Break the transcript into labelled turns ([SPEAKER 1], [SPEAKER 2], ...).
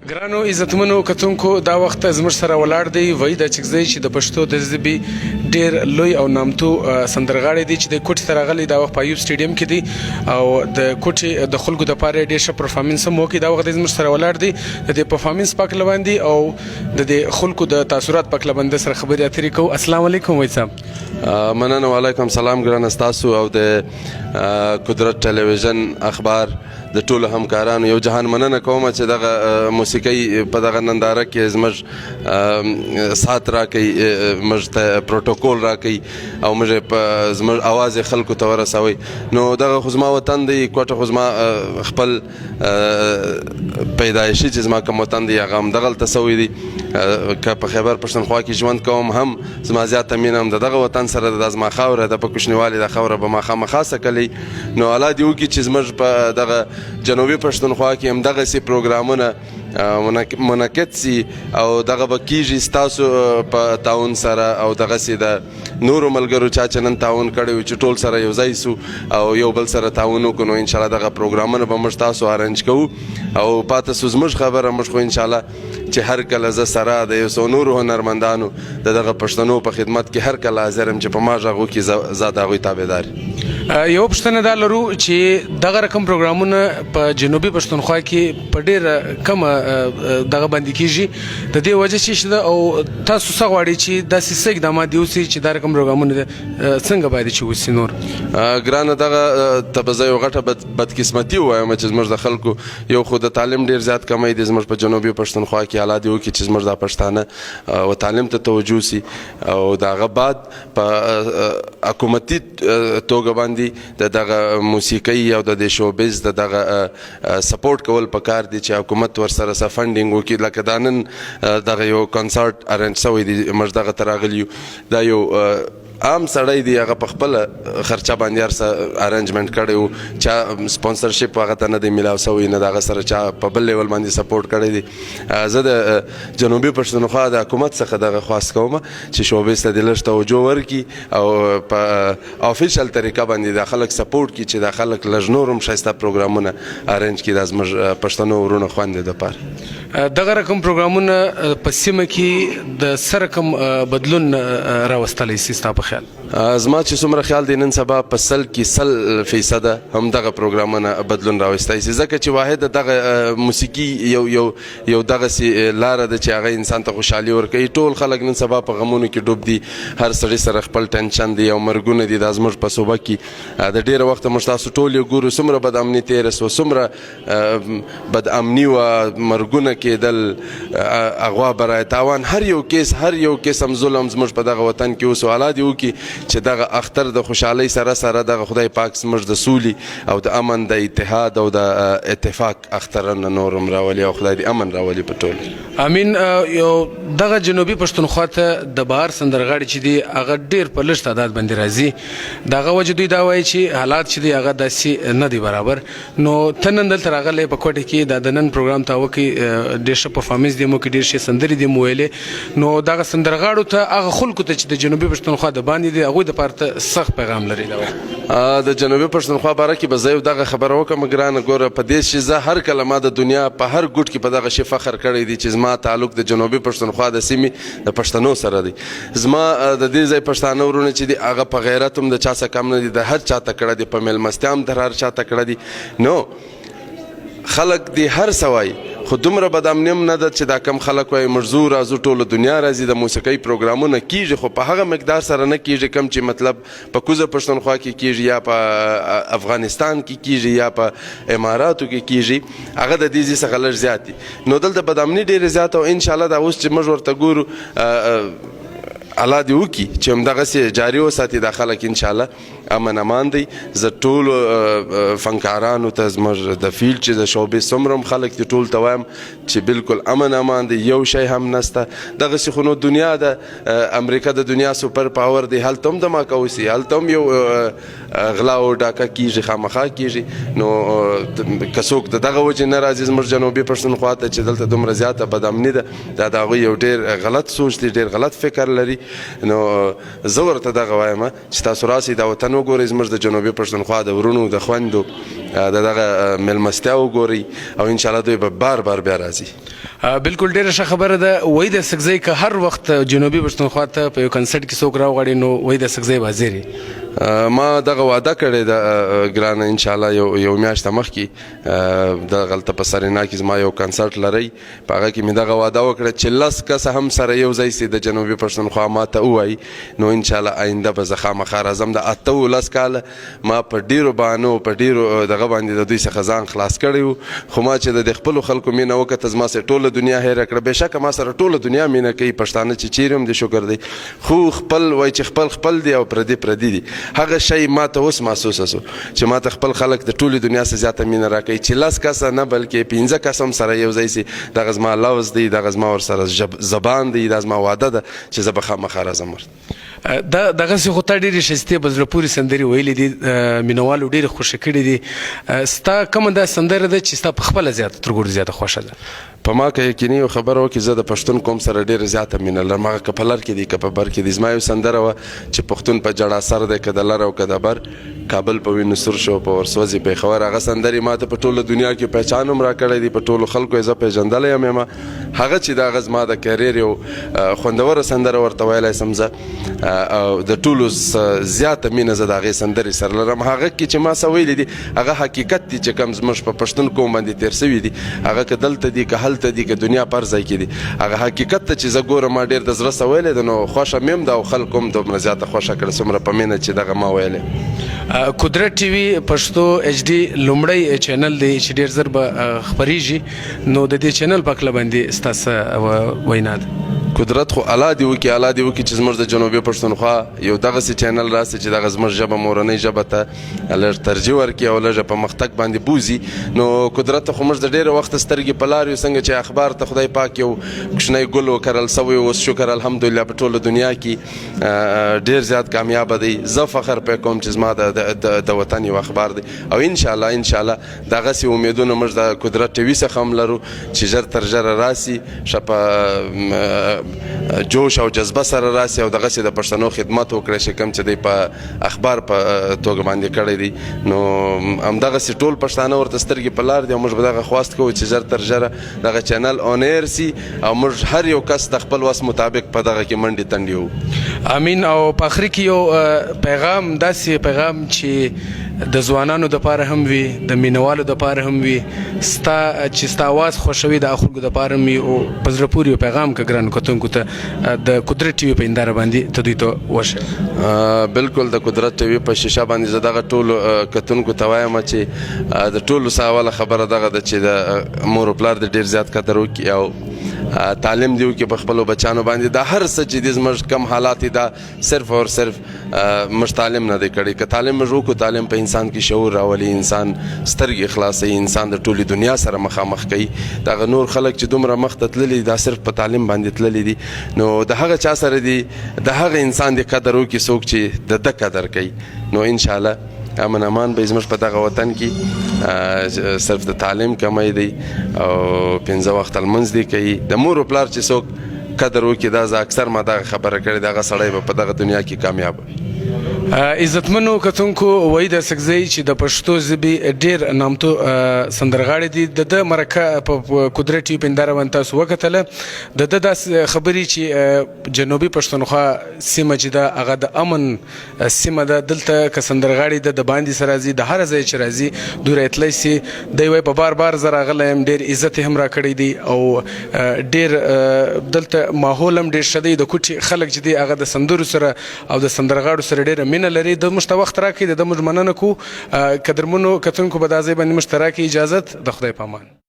[SPEAKER 1] ګرانو عزتمنو کتونکو دا وخت زموږ سره ولاړ دی وای د چکزی چې د پښتو د ژبې ډیر لوی او نامتو سندرغاړي دي چې د کوټ سره غلي دا وخت په ایوب سټیډیم کې دي او د کوټ د خلکو د پاره ډیر ښه پرفارمنس مو کې دا وخت زموږ سره ولاړ دی د پرفارمنس پاک لوندي او د خلکو د تاثیرات پاک لوند سره خبرې اترې کو. السلام علیکم وای صاحب.
[SPEAKER 2] مننه وعلیکم سلام ګران استاسو او د قدرت ټلویزیون اخبار د ټولو همکارانو یو جهان مننه کوم چې دغه موسیقي په دغه ننداره کې زموږ سات راکوي، موږ ته پروتوکول راکوي او موږ زموږ اواز خلکو ته ورسوي. نو دغه خو زما وطن دی کوټه، خو زما خپل پیدایشي چې زما کوم وطن دی هغه همدغلته سوی دی. که په خیبر پښتونخوا کې ژوند کوم هم زما زیاته مینه هم د دغه وطن سره ده. دا زما خاوره ده، په کوچنیوالي دا خاوره به ما خامخا سکلی. نو الله دې وکړي چې زموږ په دغه جنوبي پښتونخوا کې همدغسې پروګرامونه منعقد سي او دغه به کېږي ستاسو په تعاون سره او دغسې د نورو ملګرو چا چې نن تعاون کړی وي چې ټول سره یو ځای سو او یو بل سره تعاون وکړو. نو انشاءالله دغه پروګرامونه به موږ تاسو ارنج کوو او پاته سو زموږ خبره موږ خو انشاءالله چې هر کله زه سره د یو څو نورو هنرمندانو د دغه پښتنو په خدمت کې هر کله حاضر یم چې په ما غږو کې زه د هغوی تابعدار.
[SPEAKER 1] یو پوښتنه دا لرو چې دغه رقم پروګرامونه په جنوبي پښتونخوا کې په ډېره کمه دغه باندې کېږي، د دې وجه څه ده او تاسو څه غواړئ چې داسې څه اقدامات دې وسي چې دا رقم پروګرامونه څنګه باید چې وسي؟ نور
[SPEAKER 2] ګرانه دغه ته به زه یو غټه بدقسمتي ووایم چې زموږ د خلکو یو خو د تعلیم ډېر زیات کمی دی زموږ په جنوبي پښتونخوا کې. الله دې وکړي چې زموږ دا پښتانه و تعلیم ته توجه سي او د هغه بعد په حکومتي توګه باندې د دغه موسیقي او د شوبیز د دغه سپورټ کول پکار دي چې حکومت ورسره څه فنډینګ وکړي. لکه دا نن دغه یو کنسرټ ارنج شوی دی، موږ دغه ته راغلي یو. دا یو عام سړی دی، هغه په خپله خرچه باندې هر څه ارنجمنټ کړی و، چا سپانسرشپ هغه ته نه دی میلاو شوی، نه د هغه سره چا په بل لیول باندې سپورټ کړی دی. زه د جنوبي پښتونخوا د حکومت څخه دغه خواست کوم چې شوبیز ته د لږ توجه ورکړي او په افیشل طریقه باندې د خلک سپورټ کړي چې د خلک لږ نور هم ښایسته پروګرامونه ارنج کړي د زموږ پښتنو ورونو خویندې دپاره.
[SPEAKER 1] دغه رقم پروګرامونه په سیمه کې د څه رقم بدلون راوستلی سي ستا په خیال؟
[SPEAKER 2] زما چې څومره خیال دی نن سبا په 100% همدغه پروګرامونه بدلون راوستی سي، ځکه چې واحد دغه موسیقي یو دغسې لاره ده چې هغه انسان ته خوشحالي ورکوي. ټول خلک نن سبا په غمونو کې ډوب دي، هر سړي سره خپل ټینشن دی او مرګونه دي. دا زموږ په صوبه کې د ډېره وخته موږ تاسو ټول یو ګورو څومره بدامني تېره سوه، څومره بدامني وه، مرګونه کېدل، اغوا برای تاوان، هر یو قسم ظلم زموږ په دغه وطن کې اوس. الله دې وکړي چې دغه اختر د خوشحالۍ سره دغه خدای پاک زموږ د سولې او د امن د اتحاد او د اتفاق اخترونه نور هم راولي او خدای دې امن راولي په ټول.
[SPEAKER 1] امین. یو دغه جنوبي پښتونخوا ته د بهر سندرغاړي چې دي هغه ډېر په لږ تعداد باندې راځي، د هغه وجه دوی دا وایي چې حالات چې دي هغه داسې نه دي برابر. نو ته نن دلته راغلی په کوټه کې د نن پروګرام ته وکړي، ډېر ښه پرفارمنس دې مو وکړي، ډېر ښې سندرې دې مو ویلې. نو دغه سندرغاړو ته هغه خلکو ته چې د جنوبي پښتونخوا د باندې دي هغوی دپاره ته سخت پیغام لري؟
[SPEAKER 2] د جنوبي پښتونخوا باره کې به زه یو دغه خبره وکړم. ګرانه ګوره، په دې چې زه هر کله ما د دنیا په هر ګوټ کې په دغه شي فخر کړی دی چې زما تعلق د جنوبي پښتونخوا د سیمې د پښتنو سره دی. زما د دې ځای پښتانه ورونه چې دي هغه په غیرت هم د چا څه کم نه دي، د هر چا تکړه دي، په میلمستیا هم د هر چا تکړه دي. نو خلک دي هر څه وایي، خو دومره بدامني هم نه ده چې دا کم خلک وایي موږ ځو راځو ټوله دنیا راځي. د موسیقۍ پروګرامونه کېږي خو په هغه مقدار سره نه کېږي کم چې مطلب په کوزه پښتونخوا کې کېږي یا په افغانستان کې کېږي یا په اماراتو کې کېږي. هغه د دې ځای څخه لږ زیات دي. نو دلته بدامني ډېرې زیاته او انشاءالله دا اوس چې موږ ورته ګورو الله دې وکړي چې همدغسې جاري وساتي دا خلک انشاءالله امن امان دی. زه ټولو فنکارانو ته زموږ د فیلډ چې د شعبې څومره هم خلک دي ټول ته وایم چې بالکل امن امان دی، یو شی هم نسته. دغسې خو نو دنیا د امریکا د دنیا سوپر پاور دی، هلته هم دماکه وسي، هلته هم یو غلا او ډاکه کېږي، خامخا کېږي. نو که څوک د دغه وجې نه راځي زموږ جنوبي پښتونخوا ته چې دلته دومره زیاته بدامني ده، دا د هغوی یو ډېر غلط سوچ دی، ډېر غلط فکر لري. نو زه ورته دغه وایم چې تاسو راسئ دا وطن پښتنو ګورئ زموږ د جنوبي پښتونخوا د ورونو د خویندو د دغه میلمستیا وګورئ او انشاءالله دوی به بار بار بیا راځي.
[SPEAKER 1] بالکل ډیره ښه خبره ده. وایي د سکزی که هر وخت جنوبي پښتونخوا ته په یو کنسرټ کې څوک راوغواړي نو وایي د سکزی به حاضر وي.
[SPEAKER 2] ما دغه وعده کړې ده ګرانه انشاءالله یو میاشته مخکې دغلته په سرینا کې زما یو کنسرټ لرئ په هغه کې مې دغه وعده وکړه چې 10 کسه هم سره یو ځای سي د جنوبي پښتونخوا ما ته ووایي نو انشاءالله آینده به زه خامخا راځم. د 18 کاله ما په ډیرو بهانو په ډیرو دغه باندې د دوی څخه ځان خلاص کړی و خو ما چې د خپلو خلکو مینه وکړه زما سره ټوله دنیا هیره کړه. بېشکه ما سره ټوله دنیا مینه کوي پښتانه چې چیرې هم دي شکر دی خو خپل وایي چې خپل دی او پردي دی. هغه شی ما ته اوس محسوسه سو چې ما ته خپل خلک د ټولې دنیا څخه زیاته مینه راکوي چې 10 کسه نه بلکې 15 کسه هم سره یو ځای سي. دغه زما لفظ دی دغه زما ورسره زبان دی دا زما وعده ده چې زه به خامخا راځم.
[SPEAKER 1] دغسې خو تا ډېرې ښایستې په زړه پورې سندرې ویلې دي مینوالو ډېرې خوښې کړې دي. ستا کومه دا سندره ده چې ستا په خپله زیاته تر ګوډو زیاته خوښه ده؟
[SPEAKER 2] په ما که یقیني یو خبره وکړي زه د پښتون قوم سره ډېره زیاته مینه لرم. هغه که په لر کې دي که په بر کې دي. زما یو سندره وه چې پښتون په جړا سر دی که د لر او که د بر کابل په وینو سور شو په ورسوځي پېښور. هغه سندرې ما ته په ټوله دنیا کې پهچان هم راکړی دی په ټولو خلکو یې زه پېژندلی یم هغه چې د هغه زما د کیریر یو خوندوره سندره ورته ویلی سم زه او د ټولو زیاته مینه زه د هغې سندرې سره لرم. هغه کې چې ما څه ویلي دي هغه حقیقت دي چې کوم زموږ په پښتون قوم باندې تېر سوي دي هغه که دلته دي که هلته دي که دنیا پر ځای کې دي هغه حقیقت ته چې زه ګورم ما ډېر د زړه څه ویلی ده نو خوښه مې هم ده او خلکو هم دومره زیاته خوښه کړه څومره په مینه چې دغه ما ویلی.
[SPEAKER 1] قدرت ټي وي پښتو ایچ ډي لومړی چینل دی چې ډېر زر به خپریږي نو د دې چینل په هکله باندې ستاسو وینا ده؟
[SPEAKER 2] قدرت خو الله دې وکړي چې زموږ د جنوبي پښتونخوا یو دغسې چینل راسي چې دغه زموږ ژبه مورنۍ ژبه ته لږ ترجیح ورکړي او لږه په مختګ باندې بوځي. نو قدرت ته خو موږ د ډېره وخته سترګې په لار یو څنګه چې اخبار ته خدای پاک یو کوچنی ګل وکرل سوی اوس شکر الحمدلله په ټوله دنیا کې ډېر زیات کامیابه دی. زه فخر پرې کوم چې زما د وطن یو اخبار دی او انشاءالله دغسې امیدونه موږ د قدرت ټي وي څخه هم لرو چې ژر تر ژره راسي ښه په جوش او جذبه سره راسي او دغسې د پښتنو خدمت وکړی چې کوم چې دی په اخبار په توګه باندې کړی دی نو همدغسې ټول پښتانه ورته سترګې په لار دي او موږ به دغه خواست کوو چې ژر تر ژره دغه چینل اونیر سي او موږ هر یو کس د خپل وس مطابق په دغه کې منډې تنډې وو.
[SPEAKER 1] امین. او په آخر کې یو پیغام داسې پیغام چې د ځوانانو دپاره هم وي د مینوالو دپاره هم وي چې ستا اواز خوښوي د خلکو دپاره هم وي او په زړه پورې یو پیغام که ګرانو کتونکو ته د قدرت ټي وي په هنداره باندې ته دوی ته وښیه.
[SPEAKER 2] بالکل د قدرت ټي وي په شیشه باندې زه دغه ټولو کتونکو ته وایم چې د ټولو څه اوله خبره دغه ده چې د مور و پلار د ډېر زیات قدر وکړي او تعلیم دی وکړي په خپلو بچیانو باندې دا هر څه چې دي زموږ کم حالات دي دا صرف اور صرف موږ تعلیم نه دی کړی. که تعلیم موږ وکړو تعلیم په انسان کې شعور راولي انسان سترګې خلاصوي انسان د ټولې دنیا سره مخامخ کوي. دغه نور خلک چې دومره مخته تللي دا صرف په تعلیم باندې تللي دي نو د هغه چا سره دي د هغه انسان د قدر وکړي څوک چې د قدر کوي نو انشاءالله امن امان به زموږ په دغه وطن کې صرف د تعلیم کمی دی او 15 وخت لمونځ دی کوي د مور و پلار چې څوک قدر وکړي دا زه اکثر ما دغه خبره کړې دغه سړی به په دغه دنیا کې کامیاب وي.
[SPEAKER 1] عزتمنو کتونکو وایي د سکزی چې د پښتو ژبې ډېر نامتو سندرغاړي دي د ده مرکه په قدرت ټي وي په هنداره باندې تاسو وکتله د ده داسې خبرې چې جنوبي پښتونخوا سیمه چې ده هغه د امن سیمه ده دلته که سندرغاړي ده د باندې سره راځي د هر ځای چې راځي دوی راتلی سي دی وایي په بار زه راغلی یم ډېر عزت یې هم راکړی دی او ډېر دلته ماحول هم ډېر ښه دی د کوټې خلک چې دی هغه د سندرو سره او د سندرغاړو سره ډېره مینه لري. د موږ ته وخت راکړي د موږ مننه کوو قدرمنو کتونکو به دا ځای باندې موږ ته راکړي اجازت د خدای په امان.